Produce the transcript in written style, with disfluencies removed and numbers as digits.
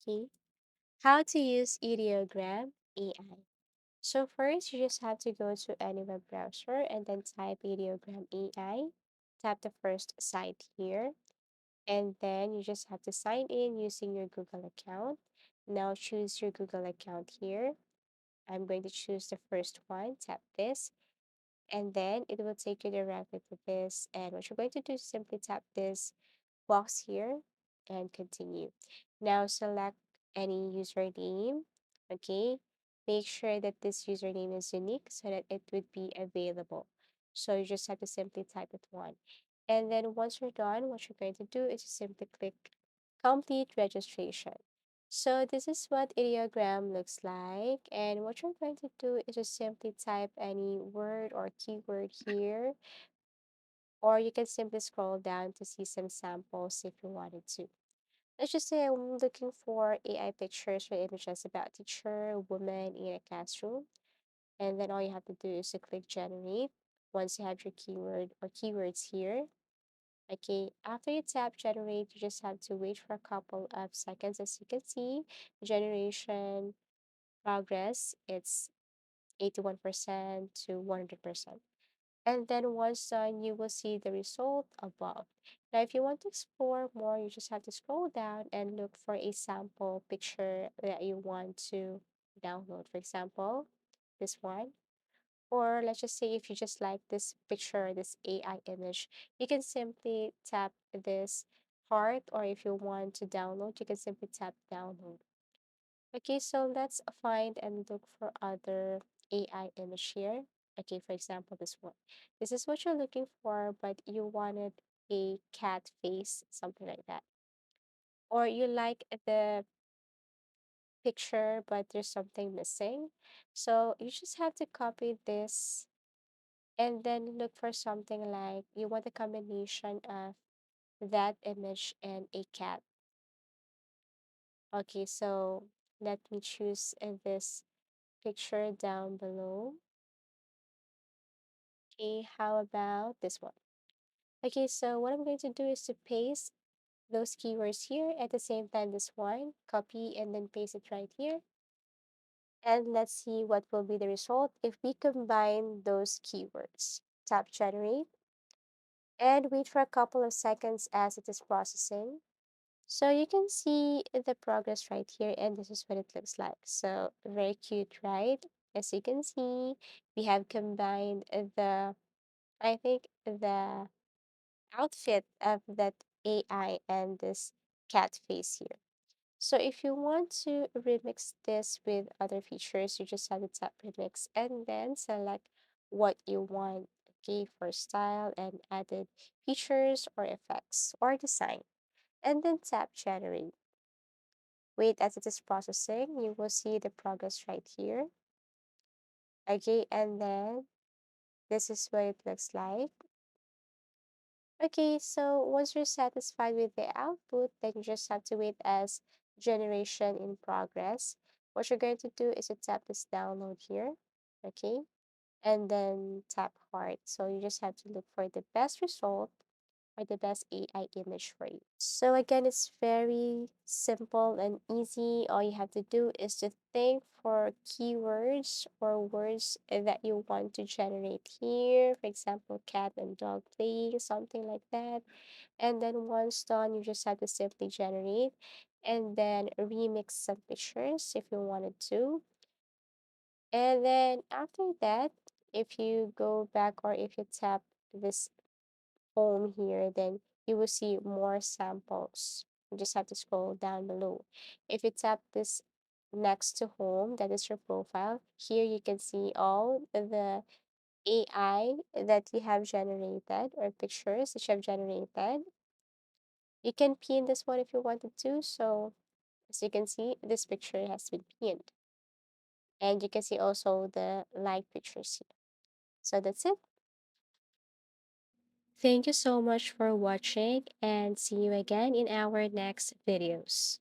Okay. How to use Ideogram AI. So first, you just have to go to any web browser and then type Ideogram AI. Tap the first site here, and then you just have to sign in using your Google account. Now choose your Google account here. I'm going to choose the first one. Tap this, and then it will take you directly to this. And what you're going to do is simply tap this box here and continue. Now select any username. Okay. Make sure that this username is unique so that it would be available. So you just have to simply type it one. And then once you're done, what you're going to do is just simply click complete registration. So this is what ideogram looks like. And what you're going to do is just simply type any word or keyword here, or you can simply scroll down to see some samples if you wanted to. Let's just say I'm looking for AI pictures or images about teacher, woman in a classroom. And then all you have to do is to click generate once you have your keyword or keywords here. Okay, after you tap generate, you just have to wait for a couple of seconds. As you can see, generation progress, it's 81% to 100%. And then once done, you will see the result above. Now, if you want to explore more, you just have to scroll down and look for a sample picture that you want to download. For example, this one. Or let's just say if you just like this picture, this AI image, you can simply tap this part, or if you want to download, you can simply tap download. Okay, so let's find and look for other AI image here. Okay, for example, this one. This is what you're looking for, but you wanted a cat face, something like that. Or you like the picture, but there's something missing. So you just have to copy this and then look for something like you want a combination of that image and a cat. Okay, so let me choose this picture down below. Okay, how about this one? Okay, so what I'm going to do is to paste those keywords here at the same time this one, copy and then paste it right here. And let's see what will be the result if we combine those keywords. Tap generate and wait for a couple of seconds as it is processing. So you can see the progress right here, and this is what it looks like. So very cute, right? As you can see, we have combined I think the outfit of that AI and this cat face here. So if you want to remix this with other features, you just have to tap remix and then select what you want, okay, for style and added features or effects or design. And then tap generate. Wait as it is processing. You will see the progress right here. Okay, and then this is what it looks like. Okay, so once you're satisfied with the output, then you just have to wait as generation in progress. What you're going to do is to tap this download here, okay, and then tap hard. So you just have to look for the best result or the best AI image for you. So again, it's very simple and easy. All you have to do is to think for keywords or words that you want to generate here. For example, cat and dog playing, something like that. And then once done, you just have to simply generate and then remix some pictures if you wanted to. And then after that, if you go back or if you tap this home here, then you will see more samples. You just have to scroll down below. If you tap this next to home, that is your profile, here you can see all the AI that you have generated or pictures that you have generated. You can pin this one if you wanted to. So as you can see, this picture has been pinned. And you can see also the like pictures here. So that's it. Thank you so much for watching and see you again in our next videos.